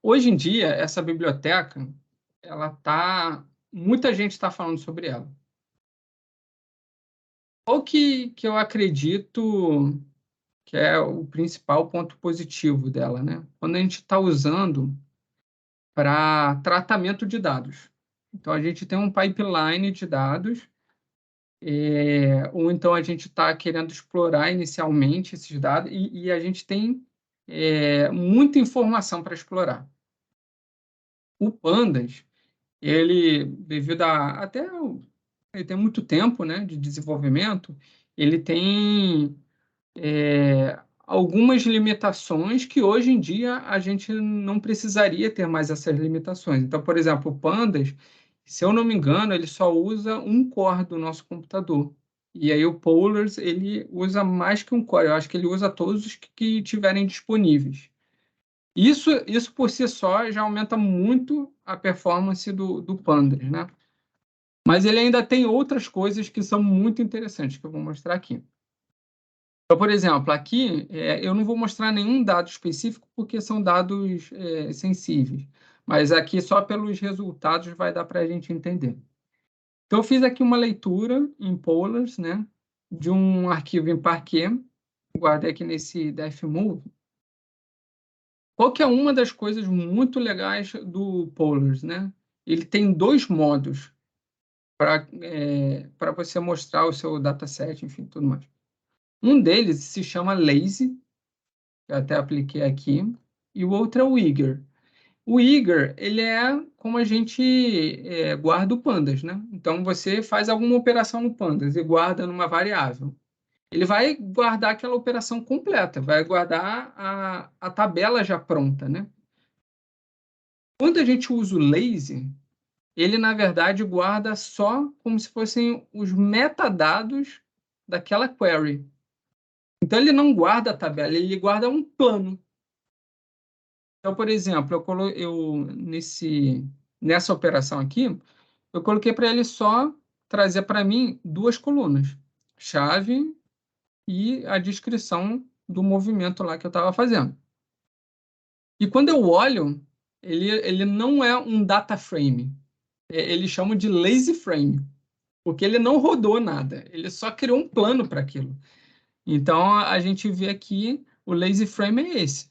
Hoje em dia, essa biblioteca, muita gente está falando sobre ela. O que eu acredito que é o principal ponto positivo dela, né? Quando a gente está usando para tratamento de dados. Então, a gente tem um pipeline de dados, ou então a gente está querendo explorar inicialmente esses dados, e a gente tem muita informação para explorar. O Pandas, ele, devido a até ele tem muito tempo, né, de desenvolvimento, ele tem algumas limitações que hoje em dia a gente não precisaria ter mais essas limitações. Então, por exemplo, o Pandas, se eu não me engano, ele só usa um core do nosso computador. E aí o Polars, ele usa mais que um core. Eu acho que ele usa todos os que tiverem disponíveis. Isso por si só já aumenta muito a performance do Pandas, né? Mas ele ainda tem outras coisas que são muito interessantes, que eu vou mostrar aqui. Então, por exemplo, aqui eu não vou mostrar nenhum dado específico, porque são dados sensíveis. Mas aqui, só pelos resultados, vai dar para a gente entender. Então, eu fiz aqui uma leitura em Polars, né, de um arquivo em Parquet, guardei aqui nesse defmove. Qual que é uma das coisas muito legais do Polars, né? Ele tem dois modos para você mostrar o seu dataset, enfim, tudo mais. Um deles se chama Lazy, que eu até apliquei aqui, e o outro é o Eager. O Eager, ele é como a gente guarda o Pandas, né? Então, você faz alguma operação no Pandas e guarda numa variável. Ele vai guardar aquela operação completa, vai guardar a tabela já pronta, né? Quando a gente usa o lazy, ele, na verdade, guarda só como se fossem os metadados daquela query. Então, ele não guarda a tabela, ele guarda um plano. Então, por exemplo, nessa operação aqui, eu coloquei para ele só trazer para mim duas colunas, chave e a descrição do movimento lá que eu estava fazendo. E quando eu olho, ele não é um data frame, eles chamam de lazy frame, porque ele não rodou nada, ele só criou um plano para aquilo. Então, a gente vê aqui, o lazy frame é esse.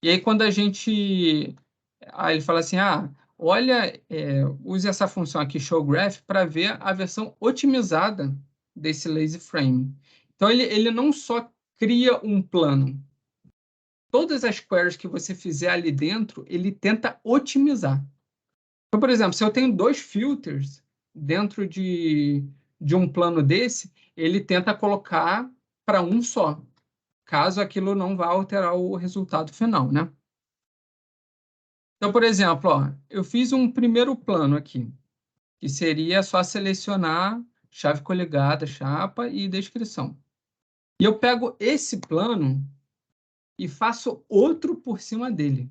E aí, quando a gente... Aí ele fala assim, olha, use essa função aqui, showGraph, para ver a versão otimizada desse lazy frame. Então, ele não só cria um plano. Todas as queries que você fizer ali dentro, ele tenta otimizar. Então, por exemplo, se eu tenho dois filters dentro de um plano desse, ele tenta colocar para um só, caso aquilo não vá alterar o resultado final, né? Então, por exemplo, eu fiz um primeiro plano aqui, que seria só selecionar chave coligada, chapa e descrição. E eu pego esse plano e faço outro por cima dele.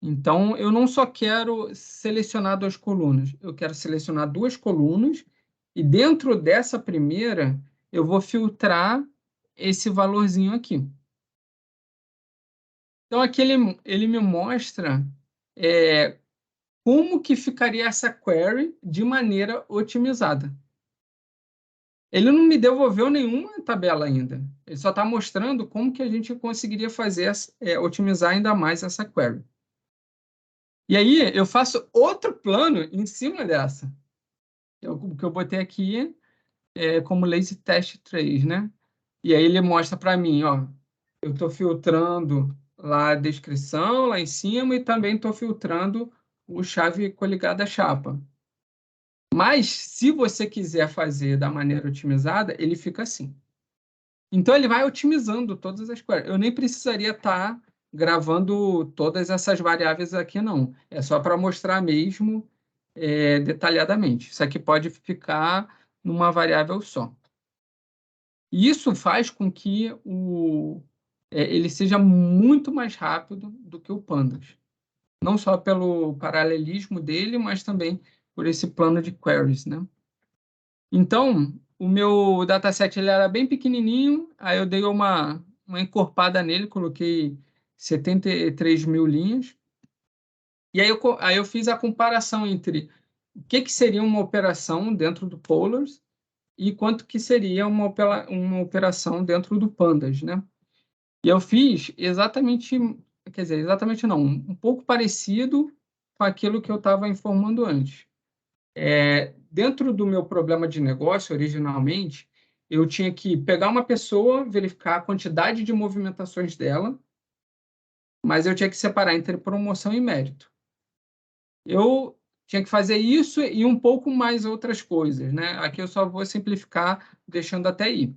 Então, eu não só quero selecionar duas colunas, eu quero selecionar duas colunas e dentro dessa primeira eu vou filtrar esse valorzinho aqui. Então, aqui ele me mostra como que ficaria essa query de maneira otimizada. Ele não me devolveu nenhuma tabela ainda. Ele só está mostrando como que a gente conseguiria fazer, otimizar ainda mais essa query. E aí eu faço outro plano em cima dessa. Que eu botei aqui como lazy test 3, né? E aí ele mostra para mim, eu estou filtrando lá a descrição lá em cima e também estou filtrando o chave coligada à chapa. Mas, se você quiser fazer da maneira otimizada, ele fica assim. Então, ele vai otimizando todas as queries. Eu nem precisaria estar gravando todas essas variáveis aqui, não. É só para mostrar mesmo detalhadamente. Isso aqui pode ficar numa variável só. E isso faz com que ele seja muito mais rápido do que o Pandas. Não só pelo paralelismo dele, mas também por esse plano de queries, né? Então, o meu dataset ele era bem pequenininho, aí eu dei uma encorpada nele, coloquei 73 mil linhas. E aí eu fiz a comparação entre o que seria uma operação dentro do Polars e quanto que seria uma operação dentro do Pandas, né? E eu fiz exatamente, quer dizer, exatamente não, um pouco parecido com aquilo que eu estava informando antes. Dentro do meu problema de negócio, originalmente, eu tinha que pegar uma pessoa, verificar a quantidade de movimentações dela, mas eu tinha que separar entre promoção e mérito. Eu tinha que fazer isso e um pouco mais outras coisas, né? Aqui eu só vou simplificar, deixando até aí.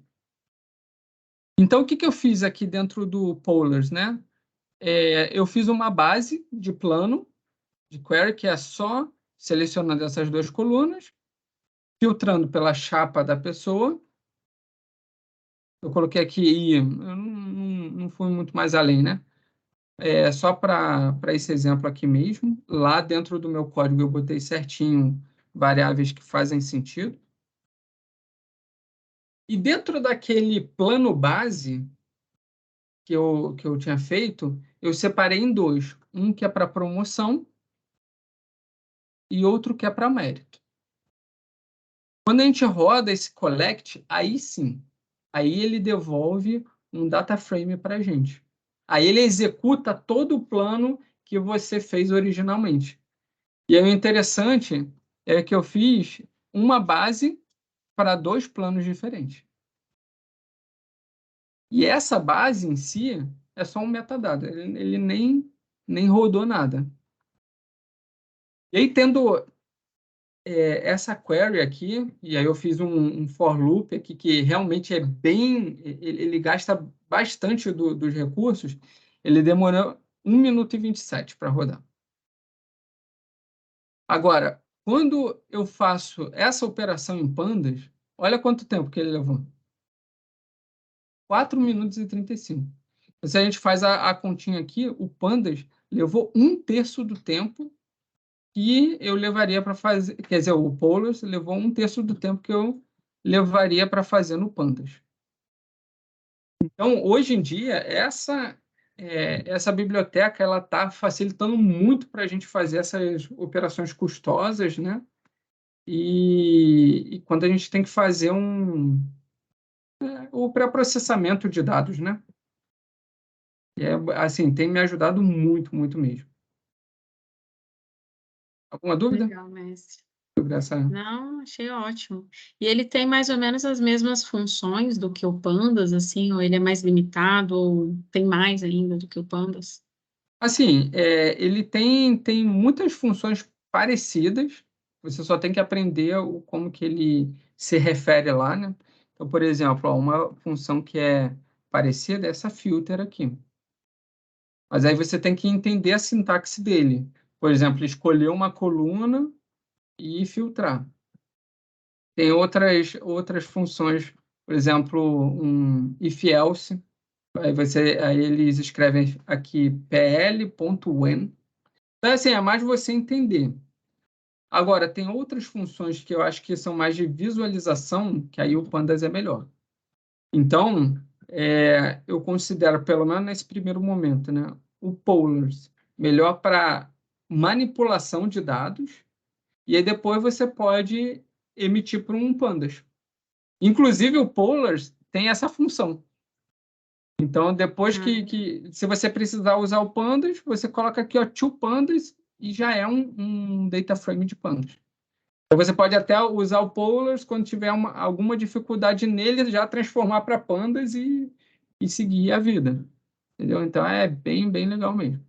Então, o que eu fiz aqui dentro do Polars, né? Eu fiz uma base de plano de query, que é só selecionando essas duas colunas, filtrando pela chapa da pessoa. Eu coloquei aqui, eu não fui muito mais além, né? Só para esse exemplo aqui mesmo. Lá dentro do meu código eu botei certinho variáveis que fazem sentido. E dentro daquele plano base que eu tinha feito, eu separei em dois. Um que é para promoção e outro que é para mérito. Quando a gente roda esse collect, aí sim, aí ele devolve um data frame para a gente. Aí ele executa todo o plano que você fez originalmente. E aí o interessante é que eu fiz uma base para dois planos diferentes. E essa base em si é só um metadado, ele nem rodou nada. E aí, tendo essa query aqui, e aí eu fiz um for loop aqui que realmente é bem, ele gasta bastante dos recursos, ele demorou 1 minuto e 27 para rodar. Agora, quando eu faço essa operação em pandas, olha quanto tempo que ele levou. 4 minutos e 35. Se a gente faz a continha aqui, o pandas levou 1/3 do tempo que eu levaria para fazer, quer dizer, o Polars levou 1/3 do tempo que eu levaria para fazer no Pandas. Então, hoje em dia, essa biblioteca ela está facilitando muito para a gente fazer essas operações custosas, né? E quando a gente tem que fazer o pré-processamento de dados, né? Assim, tem me ajudado muito, muito mesmo. Alguma dúvida Legal, mestre. sobre essa? Não, achei ótimo. E ele tem mais ou menos as mesmas funções do que o Pandas, assim, ou ele é mais limitado, ou tem mais ainda do que o Pandas? Assim, ele tem muitas funções parecidas, você só tem que aprender como que ele se refere lá, né? Então, por exemplo, ó, uma função que é parecida é essa filter aqui. Mas aí você tem que entender a sintaxe dele. Por exemplo, escolher uma coluna e filtrar. Tem outras funções, por exemplo, um if-else. Aí eles escrevem aqui pl.when. Então, assim, é mais você entender. Agora, tem outras funções que eu acho que são mais de visualização, que aí o Pandas é melhor. Então, eu considero, pelo menos nesse primeiro momento, né, o Polars melhor para manipulação de dados, e aí depois você pode emitir para um Pandas. Inclusive, o Polars tem essa função. Então, depois se você precisar usar o Pandas, você coloca aqui, ó, to Pandas, e já é um data frame de Pandas. Então, você pode até usar o Polars quando tiver alguma dificuldade nele, já transformar para Pandas e seguir a vida. Entendeu? Então, é bem, bem legal mesmo.